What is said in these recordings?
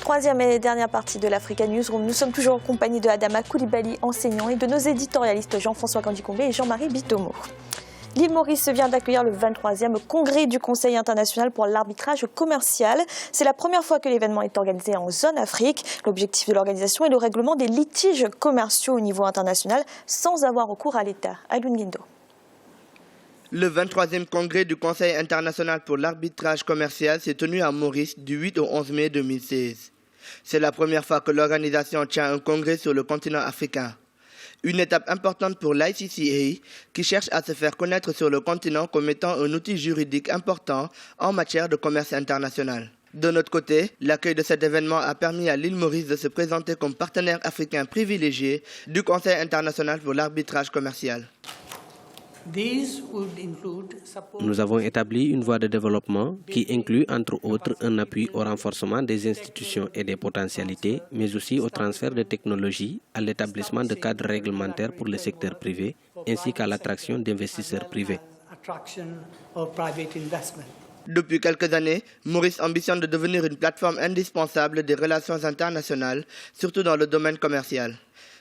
Troisième et dernière partie de l'Africa Newsroom. Nous sommes toujours en compagnie de Adama Koulibaly, enseignant, et de nos éditorialistes Jean-François Gandicombé et Jean-Marie Bitomo. L'île Maurice vient d'accueillir le 23e congrès du Conseil international pour l'arbitrage commercial. C'est la première fois que l'événement est organisé en zone Afrique. L'objectif de l'organisation est le règlement des litiges commerciaux au niveau international sans avoir recours à l'État. Alun Guindo. Le 23e congrès du Conseil international pour l'arbitrage commercial s'est tenu à Maurice du 8 au 11 mai 2016. C'est la première fois que l'organisation tient un congrès sur le continent africain. Une étape importante pour l'ICCA qui cherche à se faire connaître sur le continent comme étant un outil juridique important en matière de commerce international. De notre côté, l'accueil de cet événement a permis à l'île Maurice de se présenter comme partenaire africain privilégié du Conseil international pour l'arbitrage commercial. Nous avons établi une voie de développement qui inclut entre autres un appui au renforcement des institutions et des potentialités, mais aussi au transfert de technologies, à l'établissement de cadres réglementaires pour le secteur privé, ainsi qu'à l'attraction d'investisseurs privés. Depuis quelques années, Maurice ambitionne de devenir une plateforme indispensable des relations internationales, surtout dans le domaine commercial.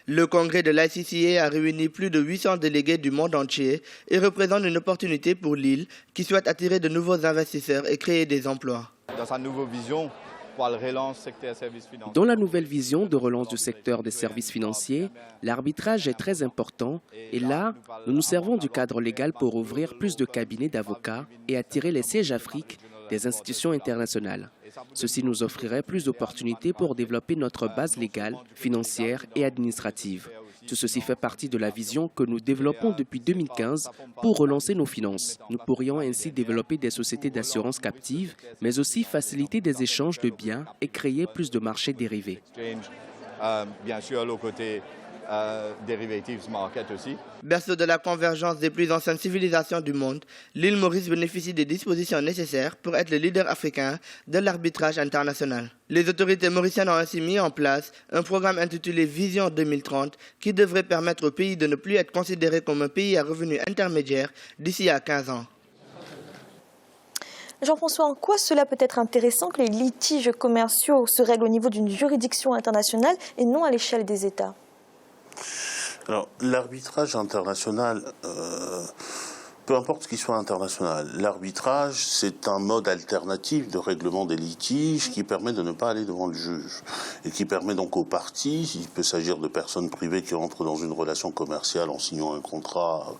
Le congrès de l'ICCA a réuni plus de 800 délégués du monde entier et représente une opportunité pour l'île qui souhaite attirer de nouveaux investisseurs et créer des emplois. Dans sa nouvelle vision, dans la nouvelle vision de relance du secteur des services financiers, l'arbitrage est très important et là, nous nous servons du cadre légal pour ouvrir plus de cabinets d'avocats et attirer les sièges Afrique des institutions internationales. Ceci nous offrirait plus d'opportunités pour développer notre base légale, financière et administrative. Tout ceci fait partie de la vision que nous développons depuis 2015 pour relancer nos finances. Nous pourrions ainsi développer des sociétés d'assurance captives, mais aussi faciliter des échanges de biens et créer plus de marchés dérivés. Bien sûr, le côté derivatives market aussi. Berceau de la convergence des plus anciennes civilisations du monde, l'île Maurice bénéficie des dispositions nécessaires pour être le leader africain de l'arbitrage international. Les autorités mauriciennes ont ainsi mis en place un programme intitulé Vision 2030 qui devrait permettre au pays de ne plus être considéré comme un pays à revenu intermédiaire d'ici à 15 ans. Jean-François, en quoi cela peut être intéressant que les litiges commerciaux se règlent au niveau d'une juridiction internationale et non à l'échelle des États ? Alors, l'arbitrage international, peu importe ce qu'il soit international, l'arbitrage, c'est un mode alternatif de règlement des litiges qui permet de ne pas aller devant le juge et qui permet donc aux parties, il peut s'agir de personnes privées qui entrent dans une relation commerciale en signant un contrat,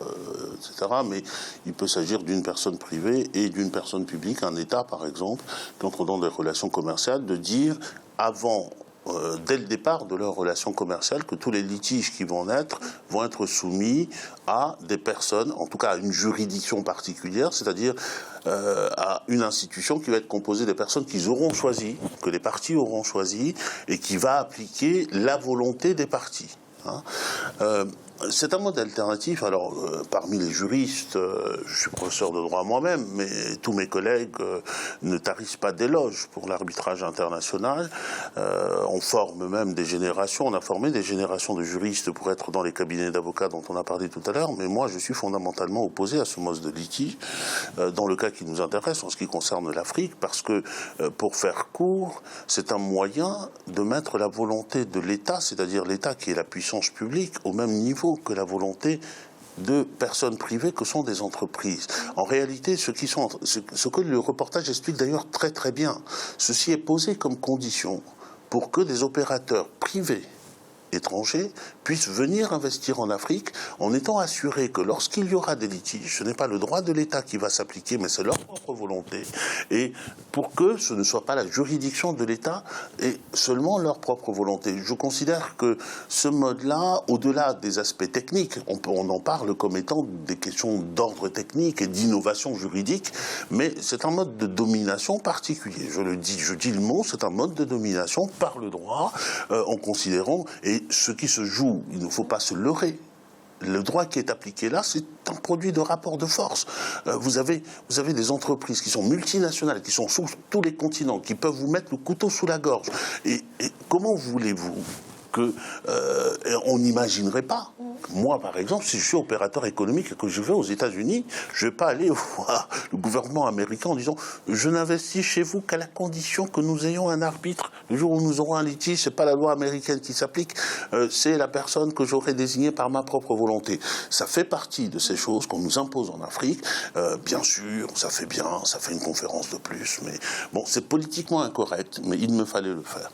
etc., mais il peut s'agir d'une personne privée et d'une personne publique, un État par exemple, qui entrent dans des relations commerciales, de dire avant dès le départ de leur relation commerciale que tous les litiges qui vont naître vont être soumis à des personnes, en tout cas à une juridiction particulière, c'est-à-dire à une institution qui va être composée des personnes qu'ils auront choisies, que les parties auront choisies, et qui va appliquer la volonté des parties. C'est un mode alternatif. Alors, parmi les juristes, je suis professeur de droit moi-même, mais tous mes collègues ne tarissent pas d'éloges pour l'arbitrage international. On forme même des générations, on a formé des générations de juristes pour être dans les cabinets d'avocats dont on a parlé tout à l'heure, mais moi je suis fondamentalement opposé à ce mode de litige, dans le cas qui nous intéresse en ce qui concerne l'Afrique, parce que, pour faire court, c'est un moyen de mettre la volonté de l'État, c'est-à-dire l'État qui est la puissance publique, au même niveau que la volonté de personnes privées que sont des entreprises. En réalité, ce que le reportage explique d'ailleurs très très bien, ceci est posé comme condition pour que des opérateurs privés étrangers puissent venir investir en Afrique en étant assurés que lorsqu'il y aura des litiges, ce n'est pas le droit de l'État qui va s'appliquer, mais c'est leur propre volonté. Et pour que ce ne soit pas la juridiction de l'État et seulement leur propre volonté. Je considère que ce mode-là, au-delà des aspects techniques, on en parle comme étant des questions d'ordre technique et d'innovation juridique, mais c'est un mode de domination particulier. Je dis le mot, c'est un mode de domination par le droit, en considérant, et ce qui se joue, il ne faut pas se leurrer. Le droit qui est appliqué là, c'est un produit de rapport de force. Vous avez des entreprises qui sont multinationales, qui sont sur tous les continents, qui peuvent vous mettre le couteau sous la gorge. Et comment voulez-vous que on n'imaginerait pas moi, par exemple, si je suis opérateur économique et que je vais aux États-Unis, je ne vais pas aller voir le gouvernement américain en disant « Je n'investis chez vous qu'à la condition que nous ayons un arbitre. Le jour où nous aurons un litige, ce n'est pas la loi américaine qui s'applique, c'est la personne que j'aurai désignée par ma propre volonté. » Ça fait partie de ces choses qu'on nous impose en Afrique. Bien sûr, ça fait bien, ça fait une conférence de plus, mais bon, c'est politiquement incorrect, mais il me fallait le faire.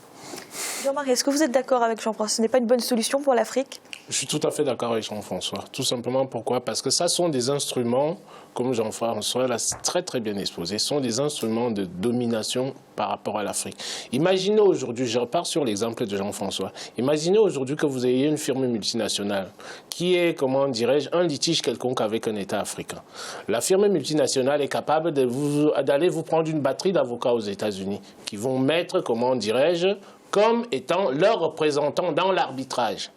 Jean-Marie, est-ce que vous êtes d'accord avec Jean-François? Ce n'est pas une bonne solution pour l'Afrique? Je suis tout à fait d'accord avec Jean-François. Tout simplement pourquoi? Parce que ça sont des instruments, comme Jean-François l'a très très bien exposé, sont des instruments de domination par rapport à l'Afrique. Imaginez aujourd'hui, je repars sur l'exemple de Jean-François, imaginez aujourd'hui que vous ayez une firme multinationale qui est, comment dirais-je, un litige quelconque avec un État africain. La firme multinationale est capable d'aller vous prendre une batterie d'avocats aux États-Unis qui vont mettre, comment dirais-je, comme étant leurs représentants dans l'arbitrage.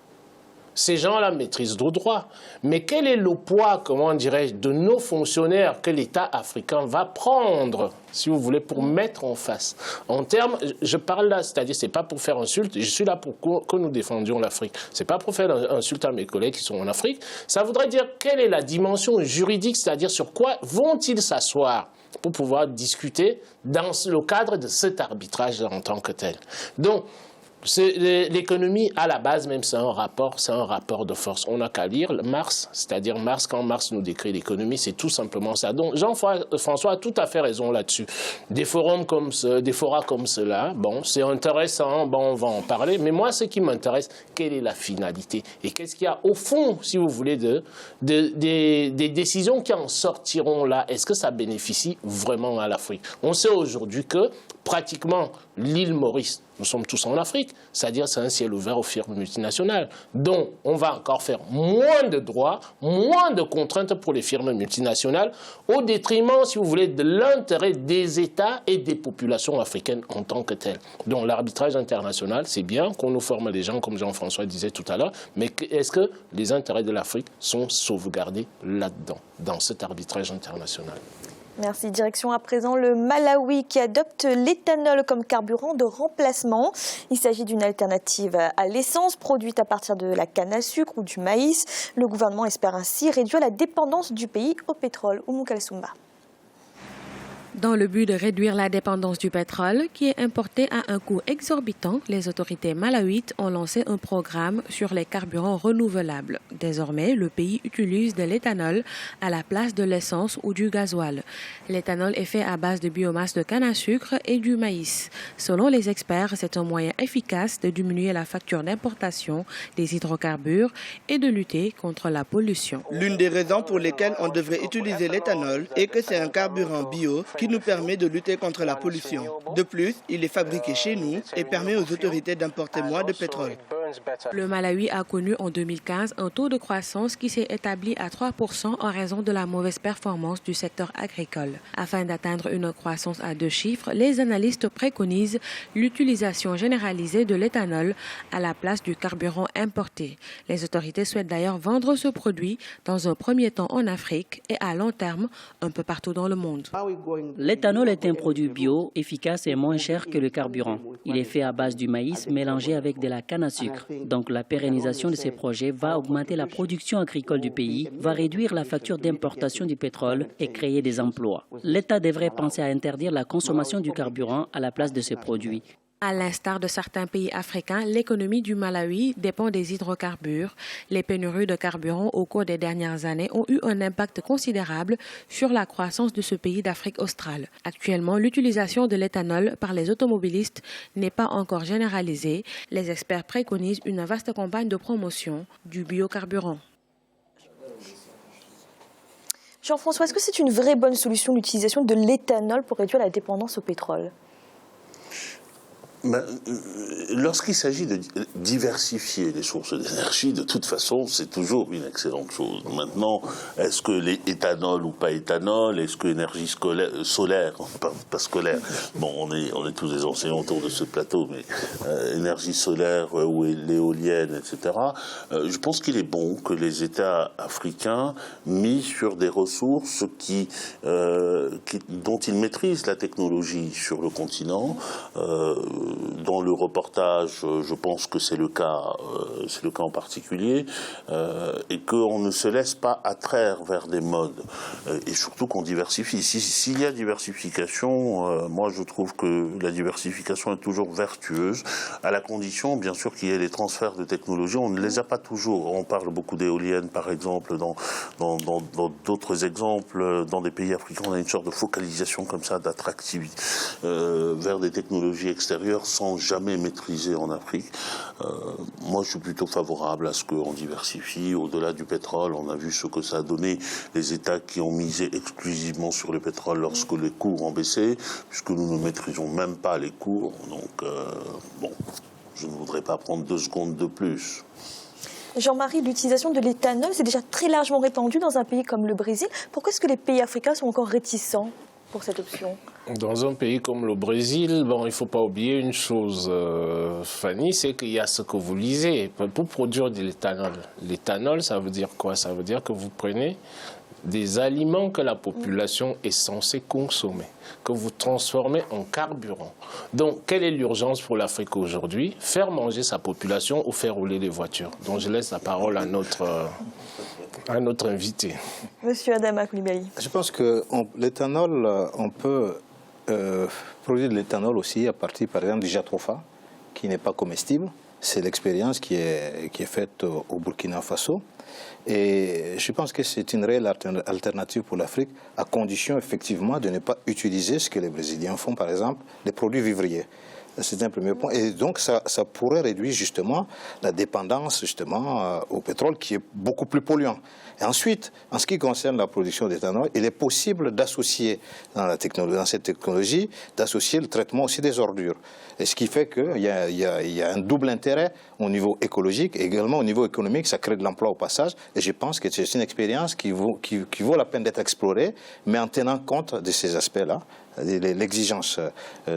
Ces gens-là maîtrisent le droit. Mais quel est le poids, comment dirais-je, de nos fonctionnaires que l'État africain va prendre, si vous voulez, pour mettre en face? En termes, je parle là, c'est-à-dire, c'est pas pour faire insulte, je suis là pour que nous défendions l'Afrique. C'est pas pour faire insulte à mes collègues qui sont en Afrique. Ça voudrait dire quelle est la dimension juridique, c'est-à-dire sur quoi vont-ils s'asseoir pour pouvoir discuter dans le cadre de cet arbitrage en tant que tel. Donc, l'économie, à la base même, c'est un rapport de force. On n'a qu'à lire Marx, c'est-à-dire Marx, quand Marx nous décrit l'économie, c'est tout simplement ça. Donc Jean-François a tout à fait raison là-dessus. Des forums comme des forats comme cela, bon, c'est intéressant, bon, on va en parler, mais moi, ce qui m'intéresse, quelle est la finalité? Et qu'est-ce qu'il y a au fond, si vous voulez, des décisions qui en sortiront là? Est-ce que ça bénéficie vraiment à l'Afrique? On sait aujourd'hui que pratiquement l'île Maurice, nous sommes tous en Afrique, c'est-à-dire c'est un ciel ouvert aux firmes multinationales. Donc, on va encore faire moins de droits, moins de contraintes pour les firmes multinationales, au détriment, si vous voulez, de l'intérêt des États et des populations africaines en tant que telles. Donc, l'arbitrage international, c'est bien qu'on nous forme les gens, comme Jean-François disait tout à l'heure, mais est-ce que les intérêts de l'Afrique sont sauvegardés là-dedans, dans cet arbitrage international? Merci. Direction à présent le Malawi qui adopte l'éthanol comme carburant de remplacement. Il s'agit d'une alternative à l'essence produite à partir de la canne à sucre ou du maïs. Le gouvernement espère ainsi réduire la dépendance du pays au pétrole. Oumou Kalsoumba. Dans le but de réduire la dépendance du pétrole, qui est importé à un coût exorbitant, les autorités malawites ont lancé un programme sur les carburants renouvelables. Désormais, le pays utilise de l'éthanol à la place de l'essence ou du gasoil. L'éthanol est fait à base de biomasse de canne à sucre et du maïs. Selon les experts, c'est un moyen efficace de diminuer la facture d'importation des hydrocarbures et de lutter contre la pollution. L'une des raisons pour lesquelles on devrait utiliser l'éthanol est que c'est un carburant bio qui nous permet de lutter contre la pollution. De plus, il est fabriqué chez nous et permet aux autorités d'importer moins de pétrole. Le Malawi a connu en 2015 un taux de croissance qui s'est établi à 3% en raison de la mauvaise performance du secteur agricole. Afin d'atteindre une croissance à 2 chiffres, les analystes préconisent l'utilisation généralisée de l'éthanol à la place du carburant importé. Les autorités souhaitent d'ailleurs vendre ce produit dans un premier temps en Afrique et à long terme un peu partout dans le monde. L'éthanol est un produit bio, efficace et moins cher que le carburant. Il est fait à base du maïs mélangé avec de la canne à sucre. Donc la pérennisation de ces projets va augmenter la production agricole du pays, va réduire la facture d'importation du pétrole et créer des emplois. L'État devrait penser à interdire la consommation du carburant à la place de ces produits. À l'instar de certains pays africains, l'économie du Malawi dépend des hydrocarbures. Les pénuries de carburant au cours des dernières années ont eu un impact considérable sur la croissance de ce pays d'Afrique australe. Actuellement, l'utilisation de l'éthanol par les automobilistes n'est pas encore généralisée. Les experts préconisent une vaste campagne de promotion du biocarburant. Jean-François, est-ce que c'est une vraie bonne solution l'utilisation de l'éthanol pour réduire la dépendance au pétrole ? Lorsqu'il s'agit de diversifier les sources d'énergie, de toute façon, c'est toujours une excellente chose. Maintenant, est-ce que l'éthanol ou pas éthanol, est-ce que l'énergie solaire, pas scolaire, bon, on est tous des enseignants autour de ce plateau, mais énergie solaire ou l'éolienne, etc., je pense qu'il est bon que les États africains misent sur des ressources dont ils maîtrisent la technologie sur le continent, dans le reportage, je pense que c'est le cas en particulier, et qu'on ne se laisse pas attraire vers des modes, et surtout qu'on diversifie. S'il y a diversification, moi je trouve que la diversification est toujours vertueuse, à la condition bien sûr qu'il y ait les transferts de technologies. On ne les a pas toujours. On parle beaucoup d'éoliennes par exemple, dans d'autres exemples, dans des pays africains, on a une sorte de focalisation comme ça, d'attractivité vers des technologies extérieures sans jamais maîtriser en Afrique. Moi, je suis plutôt favorable à ce qu'on diversifie. Au-delà du pétrole, on a vu ce que ça a donné, les États qui ont misé exclusivement sur le pétrole lorsque les cours ont baissé, puisque nous ne maîtrisons même pas les cours. Donc, bon, je ne voudrais pas prendre 2 secondes de plus. Jean-Marie, l'utilisation de l'éthanol, c'est déjà très largement répandu dans un pays comme le Brésil. Pourquoi est-ce que les pays africains sont encore réticents pour cette option? Dans un pays comme le Brésil, bon, il ne faut pas oublier une chose, Fanny, c'est qu'il y a ce que vous lisez. Pour produire de l'éthanol, l'éthanol, ça veut dire quoi? Ça veut dire que vous prenez des aliments que la population est censée consommer, que vous transformez en carburant. Donc, quelle est l'urgence pour l'Afrique aujourd'hui? Faire manger sa population ou faire rouler des voitures? Donc, je laisse la parole à notre invité. Monsieur Adama Coulibaly. Je pense que l'éthanol, on peut produire de l'éthanol aussi à partir, par exemple, du jatropha, qui n'est pas comestible. C'est l'expérience qui est faite au Burkina Faso. Et je pense que c'est une réelle alternative pour l'Afrique, à condition effectivement de ne pas utiliser ce que les Brésiliens font, par exemple, les produits vivriers. C'est un premier point. Et donc, ça pourrait réduire justement la dépendance justement au pétrole qui est beaucoup plus polluant. Et ensuite, en ce qui concerne la production d'éthanol, il est possible d'associer dans cette technologie, d'associer le traitement aussi des ordures. Et ce qui fait qu'il y a un double intérêt au niveau écologique et également au niveau économique. Ça crée de l'emploi au passage. Et je pense que c'est une expérience qui vaut la peine d'être explorée, mais en tenant compte de ces aspects-là. L'exigence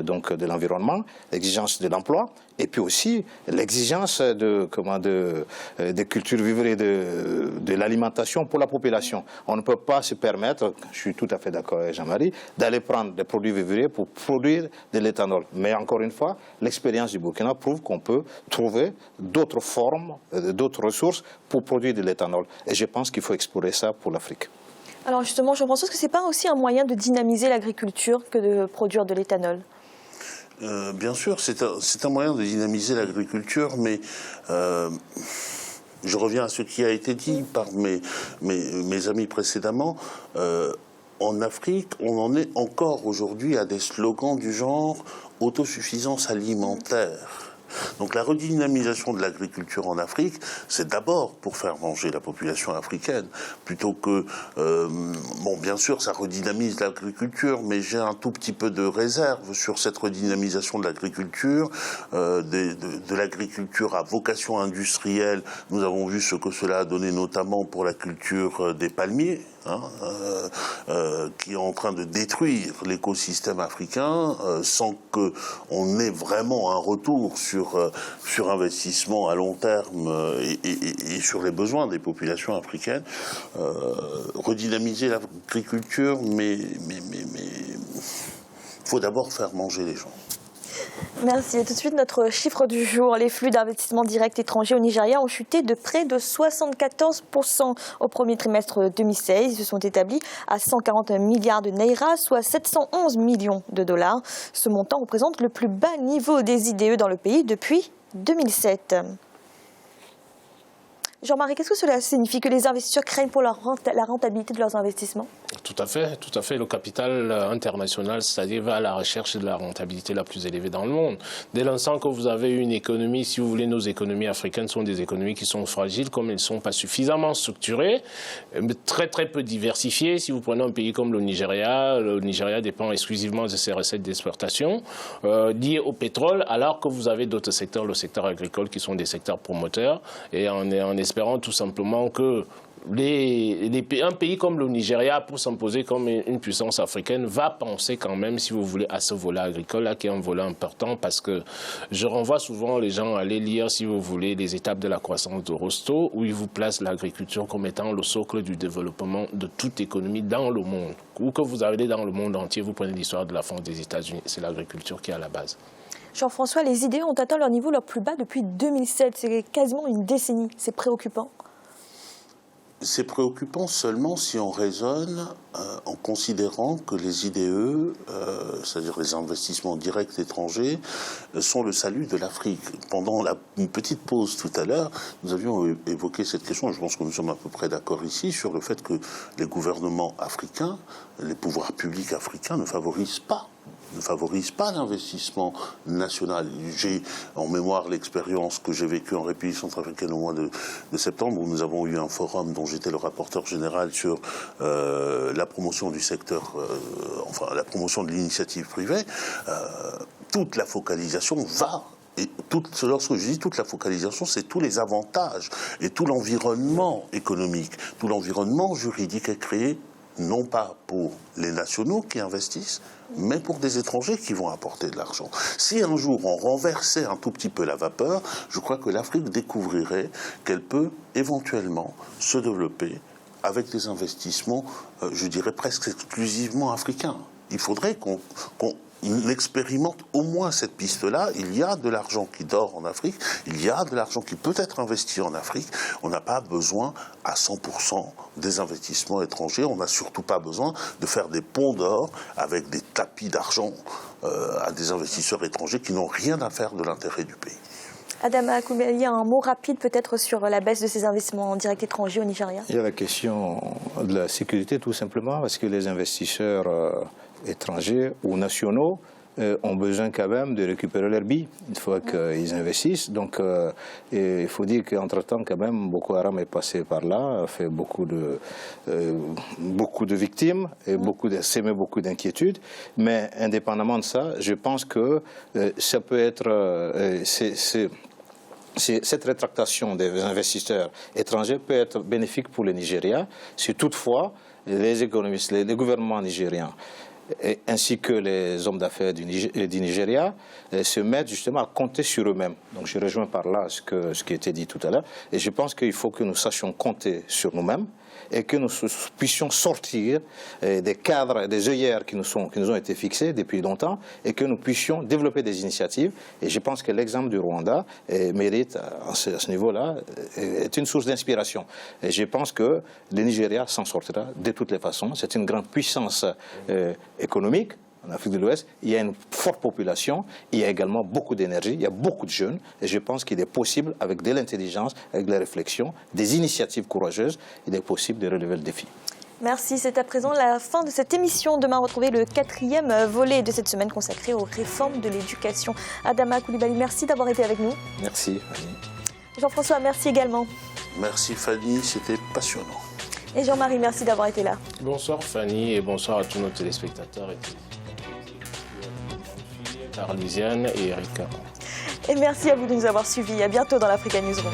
donc de l'environnement, l'exigence de l'emploi, et puis aussi l'exigence des cultures vivrières, de l'alimentation pour la population. On ne peut pas se permettre, je suis tout à fait d'accord avec Jean-Marie, d'aller prendre des produits vivriers pour produire de l'éthanol. Mais encore une fois, l'expérience du Burkina prouve qu'on peut trouver d'autres formes, d'autres ressources pour produire de l'éthanol. Et je pense qu'il faut explorer ça pour l'Afrique. Alors justement, Jean-François, est-ce que ce n'est pas aussi un moyen de dynamiser l'agriculture que de produire de l'éthanol? Bien sûr, c'est un moyen de dynamiser l'agriculture, mais je reviens à ce qui a été dit par mes amis précédemment. En Afrique, on en est encore aujourd'hui à des slogans du genre « autosuffisance alimentaire ». Donc la redynamisation de l'agriculture en Afrique, c'est d'abord pour faire manger la population africaine, plutôt que, bon, bien sûr, ça redynamise l'agriculture, mais j'ai un tout petit peu de réserve sur cette redynamisation de l'agriculture, de l'agriculture à vocation industrielle. Nous avons vu ce que cela a donné notamment pour la culture des palmiers, qui est en train de détruire l'écosystème africain sans qu'on ait vraiment un retour sur investissement à long terme et sur les besoins des populations africaines. Redynamiser l'agriculture, mais il faut d'abord faire manger les gens. Merci. Et tout de suite, notre chiffre du jour. Les flux d'investissement direct étrangers au Nigeria ont chuté de près de 74% au premier trimestre 2016. Ils se sont établis à 140 milliards de naira, soit 711 millions de dollars. Ce montant représente le plus bas niveau des IDE dans le pays depuis 2007. Jean-Marie, qu'est-ce que cela signifie? Que les investisseurs craignent pour la rentabilité de leurs investissements? Tout à fait. Le capital international, c'est-à-dire va à la recherche de la rentabilité la plus élevée dans le monde. Dès l'instant que vous avez une économie, si vous voulez, nos économies africaines sont des économies qui sont fragiles, comme elles ne sont pas suffisamment structurées, très très peu diversifiées. Si vous prenez un pays comme le Nigeria dépend exclusivement de ses recettes d'exportation liées au pétrole, alors que vous avez d'autres secteurs, le secteur agricole, qui sont des secteurs promoteurs, et en espérant tout simplement que un pays comme le Nigeria, pour s'imposer comme une puissance africaine, va penser quand même, si vous voulez, à ce volet agricole, là, qui est un volet important, parce que je renvoie souvent les gens à aller lire, si vous voulez, les étapes de la croissance de Rostow, où ils vous placent l'agriculture comme étant le socle du développement de toute économie dans le monde. Où que vous allez dans le monde entier, vous prenez l'histoire de la France des États-Unis, c'est l'agriculture qui est à la base. Jean-François, les IDE ont atteint leur niveau le plus bas depuis 2007. C'est quasiment une décennie. C'est préoccupant. C'est préoccupant seulement si on raisonne en considérant que les IDE, c'est-à-dire les investissements directs étrangers, sont le salut de l'Afrique. Pendant une petite pause tout à l'heure, nous avions évoqué cette question, et je pense que nous sommes à peu près d'accord ici, sur le fait que les gouvernements africains, les pouvoirs publics africains ne favorisent pas l'investissement national. J'ai en mémoire l'expérience que j'ai vécue en République centrafricaine au mois de septembre, où nous avons eu un forum dont j'étais le rapporteur général sur la promotion du secteur, la promotion de l'initiative privée. Toute la focalisation va. Et lorsque je dis toute la focalisation, c'est tous les avantages et tout l'environnement économique, tout l'environnement juridique est créé non pas pour les nationaux qui investissent, mais pour des étrangers qui vont apporter de l'argent. Si un jour on renversait un tout petit peu la vapeur, je crois que l'Afrique découvrirait qu'elle peut éventuellement se développer avec des investissements, je dirais presque exclusivement africains. Il faudrait qu'on expérimente au moins cette piste-là. Il y a de l'argent qui dort en Afrique, il y a de l'argent qui peut être investi en Afrique. On n'a pas besoin à 100% des investissements étrangers. On n'a surtout pas besoin de faire des ponts d'or avec des tapis d'argent à des investisseurs étrangers qui n'ont rien à faire de l'intérêt du pays. Adama Coulibaly, un mot rapide peut-être sur la baisse de ces investissements directs étrangers au Nigeria. Il y a la question de la sécurité tout simplement, parce que les investisseurs étrangers ou nationaux ont besoin quand même de récupérer leur billes une fois qu'ils investissent. Donc il faut dire qu'entre-temps quand même Boko Haram est passé par là, a fait beaucoup de victimes et s'émet beaucoup d'inquiétudes. Mais indépendamment de ça, je pense que ça peut être... cette rétractation des investisseurs étrangers peut être bénéfique pour le Nigeria si toutefois les économistes, les gouvernements nigériens ainsi que les hommes d'affaires du Nigeria se mettent justement à compter sur eux-mêmes. Donc je rejoins par là ce qui a été dit tout à l'heure. Et je pense qu'il faut que nous sachions compter sur nous-mêmes et que nous puissions sortir des cadres, des œillères qui nous ont été fixés depuis longtemps et que nous puissions développer des initiatives. Et je pense que l'exemple du Rwanda mérite, à ce niveau-là, est une source d'inspiration. Et je pense que le Nigeria s'en sortira de toutes les façons. C'est une grande puissance économique. En Afrique de l'Ouest, il y a une forte population, il y a également beaucoup d'énergie, il y a beaucoup de jeunes, et je pense qu'il est possible, avec de l'intelligence, avec de la réflexion, des initiatives courageuses, il est possible de relever le défi. Merci, c'est à présent la fin de cette émission. Demain, retrouvez le 4e volet de cette semaine consacré aux réformes de l'éducation. Adama Coulibaly, merci d'avoir été avec nous. Merci, Fanny. Jean-François, merci également. Merci Fanny, c'était passionnant. Et Jean-Marie, merci d'avoir été là. Bonsoir Fanny et bonsoir à tous nos téléspectateurs et Arlisiane et Erika. Et merci à vous de nous avoir suivis. À bientôt dans l'Africa Newsroom.